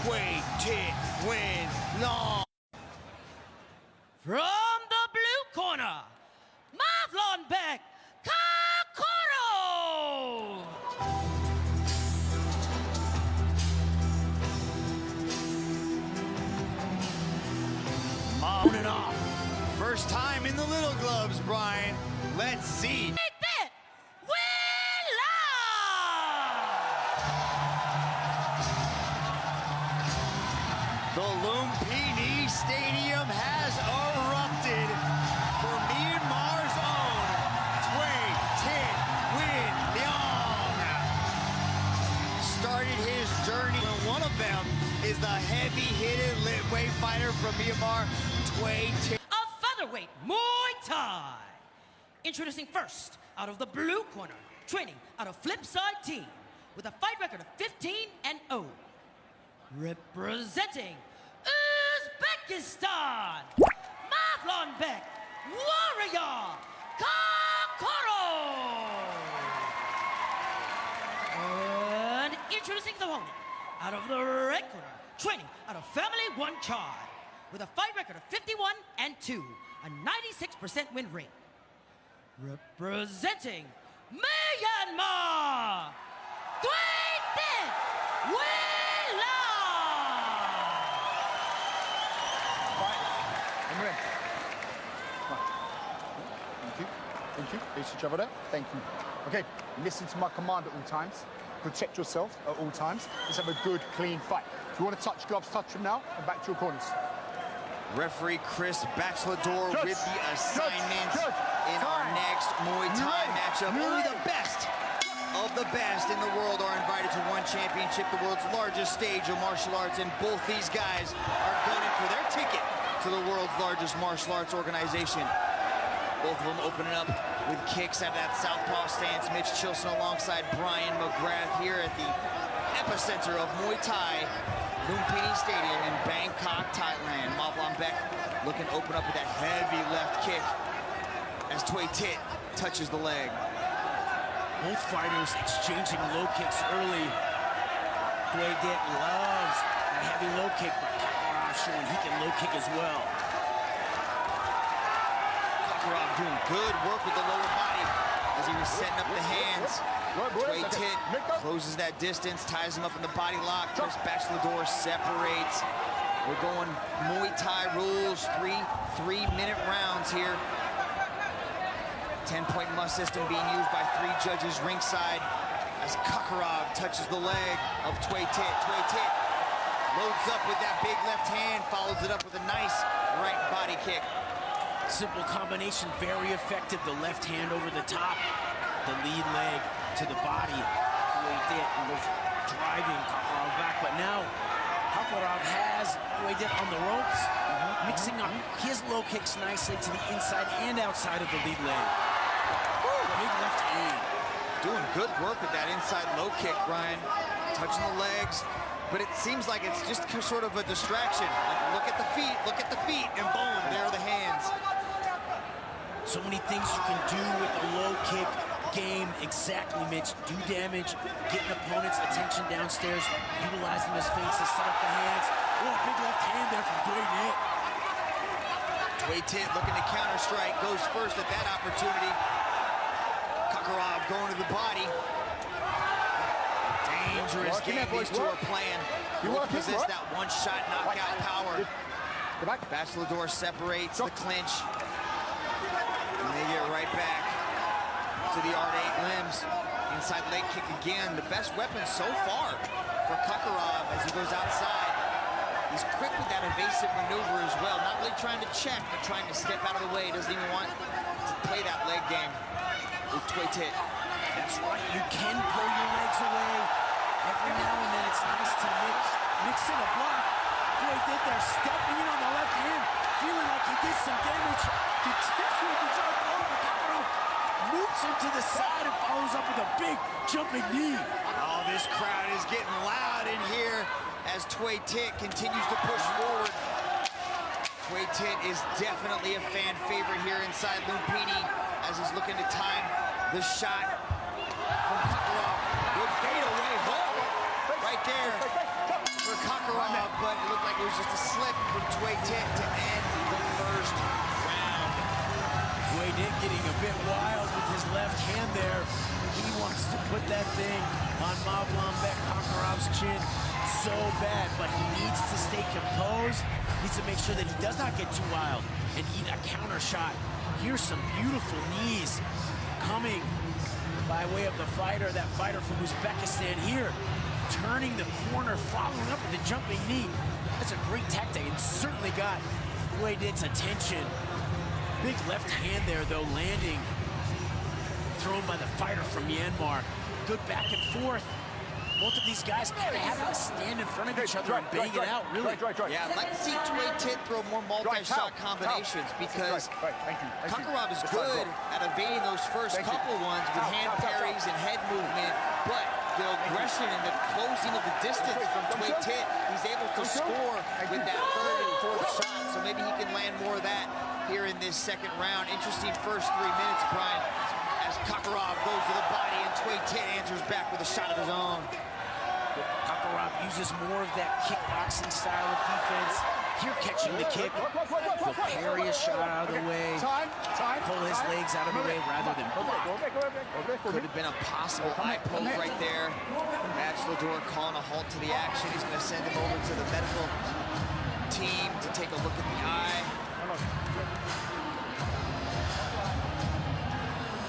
Tway Tit Win Long. From the blue corner, Marlon Beck, Kakuro! On and off. First time in the little gloves, Brian. Let's see. The Lumpini Stadium has erupted for Myanmar's own Tway Tit Win Leong. Started his journey, and one of them is the heavy-hitted lightweight fighter from Myanmar, Tway Tit. A featherweight Muay Thai. Introducing first, out of the blue corner, training out of Flipside Team, with a fight record of 15-0. Representing Uzbekistan, Marlon Beck, Warrior Kakuro. And introducing the opponent, out of the red corner, training out of Family One Chai, with a fight record of 51-2, a 96% win rate. Representing Myanmar, Tway Tit Win Long. I'm ready. Thank you. Thank you. Face each other there. Thank you. Okay, listen to my command at all times. Protect yourself at all times. Let's have a good, clean fight. If you want to touch gloves, touch them now, and back to your corners. Referee Chris Bachlador with the assignment in our next Muay Thai matchup. Only the best of the best in the world are invited to one championship, the world's largest stage of martial arts, and both these guys are gunning for their ticket to the world's largest martial arts organization. Both of them opening up with kicks out of that southpaw stance. Mitch Chilson alongside Brian McGrath here at the epicenter of Muay Thai, Lumpini Stadium in Bangkok, Thailand. Marlon Beck looking to open up with that heavy left kick as Tway Tit touches the leg. Both fighters exchanging low kicks early. Tway Tit loves that heavy low kick, but Kakuro showing he can low kick as well. Kakuro doing good work with the lower body as he was setting up the hands. Tway Tit closes that distance, ties him up in the body lock. Chris Bachlador separates. We're going Muay Thai rules, three-minute rounds here. 10-point must system being used by 3 judges ringside as Kakuro touches the leg of Tway Tit. Tway Tit loads up with that big left hand, follows it up with a nice right body kick. Simple combination, very effective. The left hand over the top, the lead leg to the body. Tway Tit was driving Kakuro back, but now Kakuro has Tway Tit on the ropes, mixing up his low kicks nicely to the inside and outside of the lead leg. Big left hand. Doing good work with that inside low kick, Brian. Touching the legs, but it seems like it's just sort of a distraction. Like, look at the feet, and boom, there are the hands. So many things you can do with the low kick game. Exactly, Mitch. Do damage, get an opponent's attention downstairs, utilizing his feints to set up the hands. Oh, big left hand there from Tway Tit. Tway Tit looking to counter-strike, goes first at that opportunity. Kakuro going to the body. Dangerous game these two are playing. Look to possess that one-shot knockout power. Bachlador separates the clinch. And they get right back to the art 8 limbs. Inside leg kick again. The best weapon so far for Kakuro as he goes outside. He's quick with that evasive maneuver as well. Not really trying to check, but trying to step out of the way. Doesn't even want to play that leg game with Tway Tit. That's right, you can pull your legs away. Every now and then it's nice to mix in a block. Tway Tit there, stepping in on the left hand, feeling like he did some damage. Continuing to jump over, Kakuro moves him to the side and follows up with a big jumping knee. Oh, this crowd is getting loud in here as Tway Tit continues to push forward. Tway Tit is definitely a fan favorite here inside Lumpini as he's looking to time the shot from Kakuro. Good fadeaway hook right there for Kakuro. but it looked like it was just a slip from Thuy Tit to end the first round. Thuy Tit getting a bit wild with his left hand there. He wants to put that thing on Mavlanbek Kakharov's chin so bad, but he needs to stay composed. Needs to make sure that he does not get too wild and eat a counter shot. Here's some beautiful knees coming by way of the fighter, that fighter from Uzbekistan here, turning the corner, following up with the jumping knee. That's a great tactic and certainly got Thuy Tit's attention. Big left hand there, though, landing. Thrown by the fighter from Myanmar. Good back and forth. Both of these guys kind of having to stand in front of each other and bang it out, really. Yeah, I'd like to see Thuy Tit throw more multi-shot combinations because Kakharov is good at evading those first couple ones with hand parries and head movement, but the aggression and the closing of the distance from Thuy Tit, he's able to score with that third and fourth shot, so maybe he can land more of that here in this second round. Interesting first 3 minutes, Brian, as Kakharov goes to the body and Thuy Tit answers back with a shot of his own. Kakharov uses more of that kickboxing style of defense. Here catching the kick. He'll parry a shot out of the way. Pull his legs out of the way rather than block. Could have been a possible eye poke right there. Bachelor calling a halt to the action. He's going to send him over to the medical team to take a look at the eye.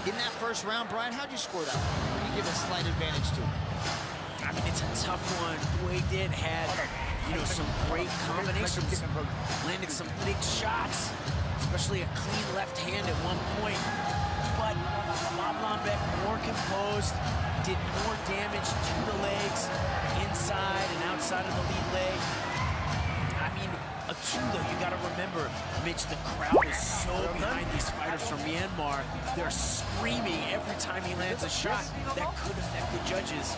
In that first round, Brian, how'd you score that? Who do you give a slight advantage to? I mean, it's a tough one. Thuy Tit had, you know, some great combinations. Landed some big shots, especially a clean left hand at one point. But Mavlanbek more composed, did more damage to the legs, inside and outside of the lead leg. I mean, too, though, you got to remember, Mitch, the crowd is so behind these fighters from Myanmar. They're screaming every time he lands a shot. That could affect the judges.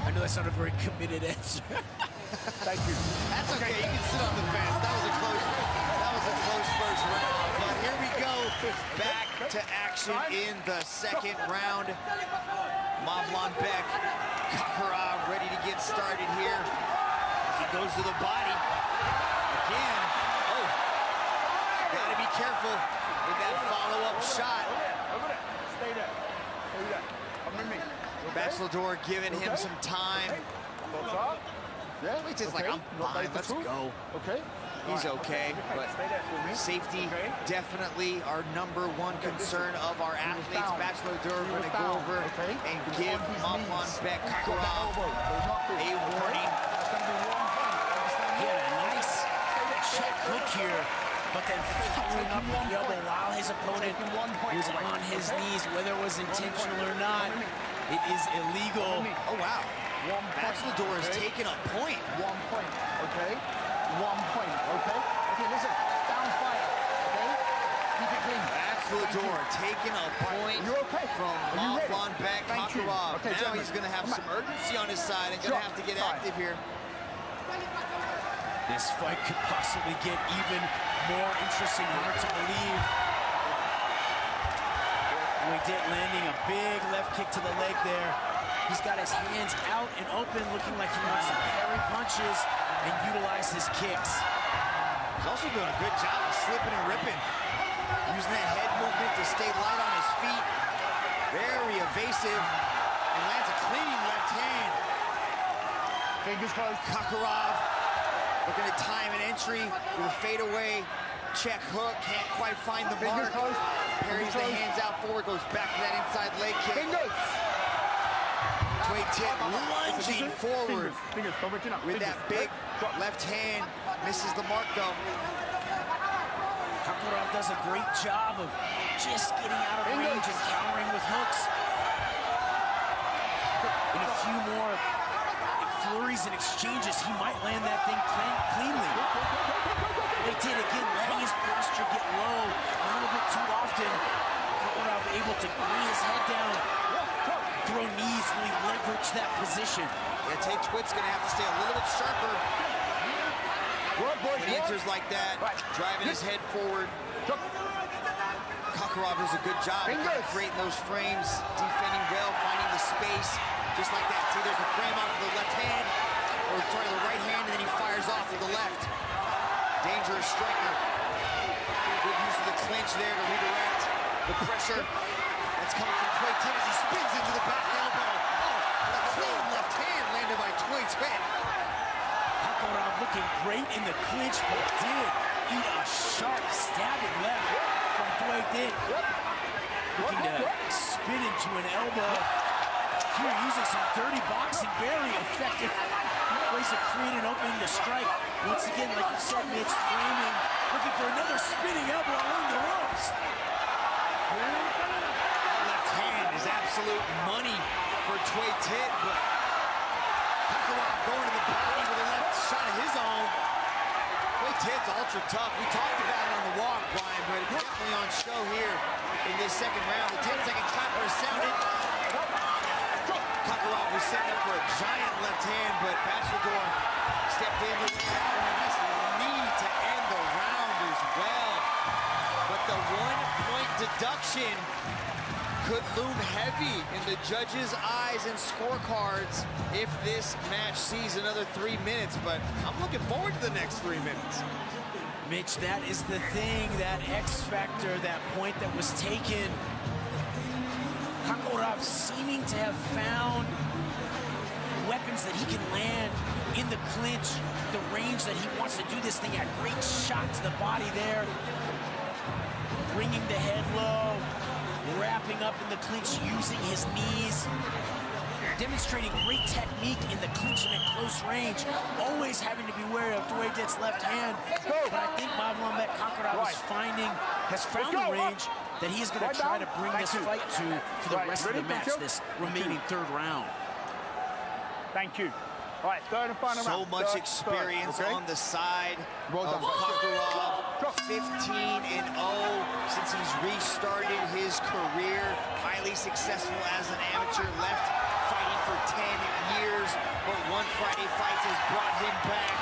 I know that's not a very committed answer. Thank you. That's okay. You can sit on the fence. That was a close first round. But here we go. Back to action in the second round. Mavlanbek Kakharov ready to get started here. He goes to the body. Again. Oh. Gotta be careful with that follow-up shot. Stay there. Come with me. Bachelor giving him some time. Yeah, It's just like, I'm fine, let's go. Okay. He's okay, but safety definitely our #1 concern of our athletes. Bachelor going to go over and give Mavlanbek Kakharov a warning. He had a nice check hook here, but then following up with the elbow while his opponent was on his knees, whether it was intentional or not. It is illegal. Oh, wow. Bachelor has taken a point. 1 point, okay? 1 point, okay? Okay, listen, down fight, okay? Keep it clean. Bachelor taking a point from Mavlanbek Kakharov. Okay, now he's going to have some urgency on his side and going to have to get active here. This fight could possibly get even more interesting, hard to believe. Thuy Tit landing a big left kick to the leg there. He's got his hands out and open, looking like he wants to parry punches and utilize his kicks. He's also doing a good job of slipping and ripping. Using that head movement to stay light on his feet. Very evasive. And lands a clean left hand. Fingers closed. Kakharov looking to time an entry with a fadeaway check hook. Can't quite find the mark. Parries the hands out forward. Goes back to that inside leg kick. Thuy Tit lunging forward with that big left hand. Misses the mark, though. Kakharov does a great job of just getting out of range and countering with hooks. In a few more flurries and exchanges, he might land that thing cleanly. Thuy Tit again letting his posture get low a little bit too often. Kakharov able to bring his head down, throw knees, really leverage that position. Yeah, Tay Twit's gonna have to stay a little bit sharper. When he enters like that, driving his head forward. Kakharov does a good job of creating those frames, defending well, finding the space, just like that. See, there's a frame off of the left hand, or sorry, the dangerous striker. Good use of the clinch there to redirect the pressure that's coming from Tway Tit as he spins into the back elbow. Oh, and a clean left hand landed by Tway Tit. Hakurov looking great in the clinch, but did eat a sharp stabbing left from Tway Tit. Looking to spin into an elbow. Here using some dirty boxing, very effective ways to create an opening to strike. Once again, like you said, Mitch, framing, looking for another spinning elbow along the ropes. Left hand is absolute money for Tway Tit, but Hakurov going to the body with a left shot of his own. Tway Tit's ultra tough. We talked about it on the walk, Brian, but it's definitely on show here in this second round. The 10-second clapper is sounded. Hakurov was setting up for a giant left hand, but Bachelor stepped in with that one. Nice knee to end the round as well. But the 1-point deduction could loom heavy in the judges' eyes and scorecards if this match sees another 3 minutes. But I'm looking forward to the next 3 minutes. Mitch, that is the thing, that X factor, that point that was taken. Hakurov seeming to have found weapons that he can land in the clinch, the range that he wants to do this thing at. Great shot to the body there. Bringing the head low, wrapping up in the clinch, using his knees. Demonstrating great technique in the clinch and at close range. Always having to be wary of Tway Tit's left hand. But I think Magomedov Hakurov has found the range that he is going to try to bring this fight to for the rest of the match, this remaining third round. Thank you. All right, third and final round. So much experience on the side of Hakurov. 15-0 since he's restarted his career. Highly successful as an amateur. Left fighting for 10 years, but one Friday Fights has brought him back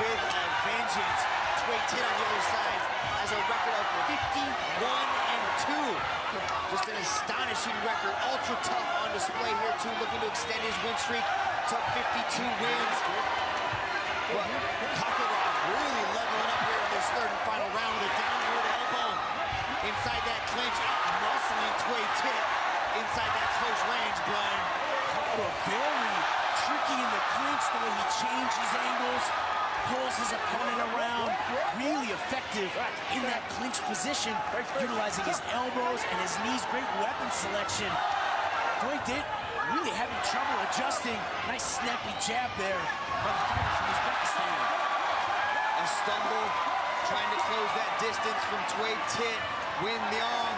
with a vengeance. Tway Tit on the other side has a record of 51-2. Just an astonishing record. Ultra tough on display here too, looking to extend his win streak to 52 wins. But Hakurov really leveling up here in this third and final round with a downward elbow inside that clinch, muscling Tway Tit inside that close range, Brian. Very tricky in the clinch, the way he changes angles, pulls his opponent around. Really effective in that clinch position, utilizing his elbows and his knees. Great weapon selection. Tway Tit really having trouble adjusting. Nice snappy jab there by the fighter from Uzbekistan. A stumble, trying to close that distance from Tway Tit. Win Leong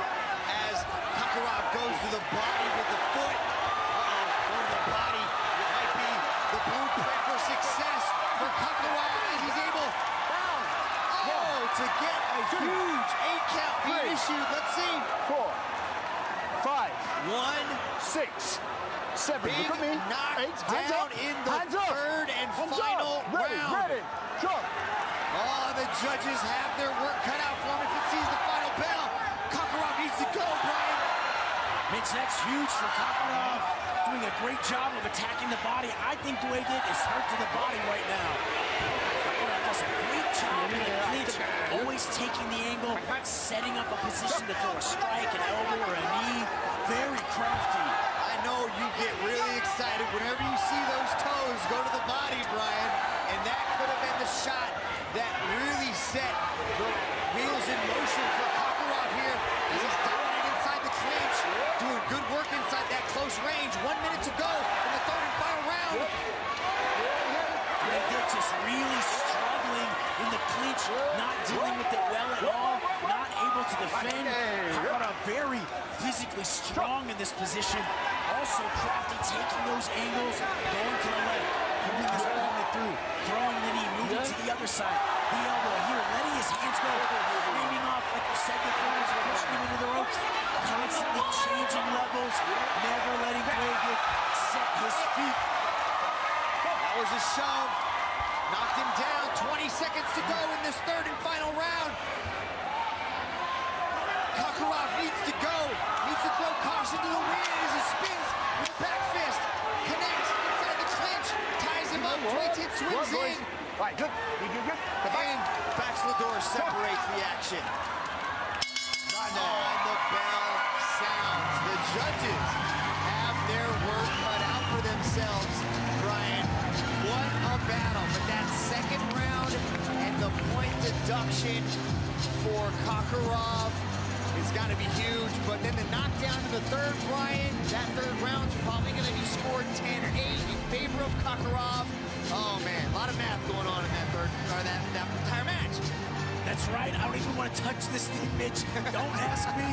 as Hakurov goes to the body with the foot. Going to the body. It might be the blueprint for success for Hakurov as he's able to get a huge 8-count be issued. Let's see. 4, 5, 1, 6, 7. big Look at me. knockdown in the third and final round. Ready, jump. Oh, the judges have their work cut out for him if it sees the final bell. Hakurov needs to go, Brian. Mitch, that's huge for Hakurov. Doing a great job of attacking the body. I think Tway Tit is hurt to the body right now. Hakurov does a great job in the clinch, always taking the angle, setting up a position to throw a strike, an elbow, or a knee. Very crafty. I know you get really excited whenever you see those toes go to the body, Brian, and that could have been the shot that really set the wheels in motion for Hakurov here as he's dominant inside the clinch, doing good work inside that close range. 1 minute to go in the third and final round. Tway Tit just really struggling in the clinch, not dealing with it well at all, not able to defend. Hakurov very physically strong in this position. Also crafty, taking those angles, going to the left, moving his opponent through, throwing the knee, moving to the other side. The elbow here, letting his hands go, framing off, like you said before, he's pushing him into the ropes, constantly changing levels, never letting Tway Tit set his feet. That was a shove. Knocked him down. 20 seconds to go in this third and final round. Hakurov needs to go. Needs to throw caution to the wind as he spins with a back fist. Connects inside the clinch. Ties him up. Tway Tit swings in. Right, good. Good. And Baxlador separates the action. And the bell sounds. The judges have their work cut out for themselves, Brian. What a battle. But that second round and the point deduction for Kakarov is got to be huge. But then the knockdown to the third, Brian, that third round's probably going to be scored 10-8 in favor of Kakarov. Oh, man, a lot of math going on in that that entire match. That's right. I don't even want to touch this thing, Mitch. Don't ask me.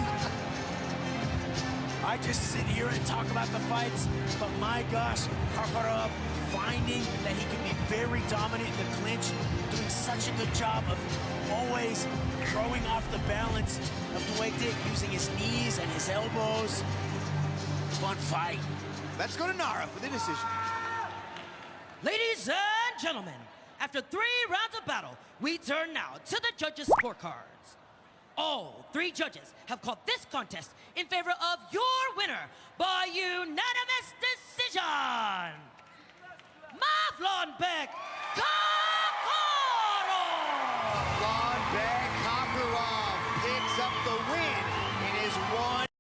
I just sit here and talk about the fights, but my gosh, Kakarov finding that he can be very dominant in the clinch, doing such a good job of always throwing off the balance of Duarte, using his knees and his elbows. Fun fight. Let's go to Nara for the decision. Ladies and gentlemen, after 3 rounds of battle, we turn now to the judges' scorecards. All 3 judges have called this contest in favor of your winner by unanimous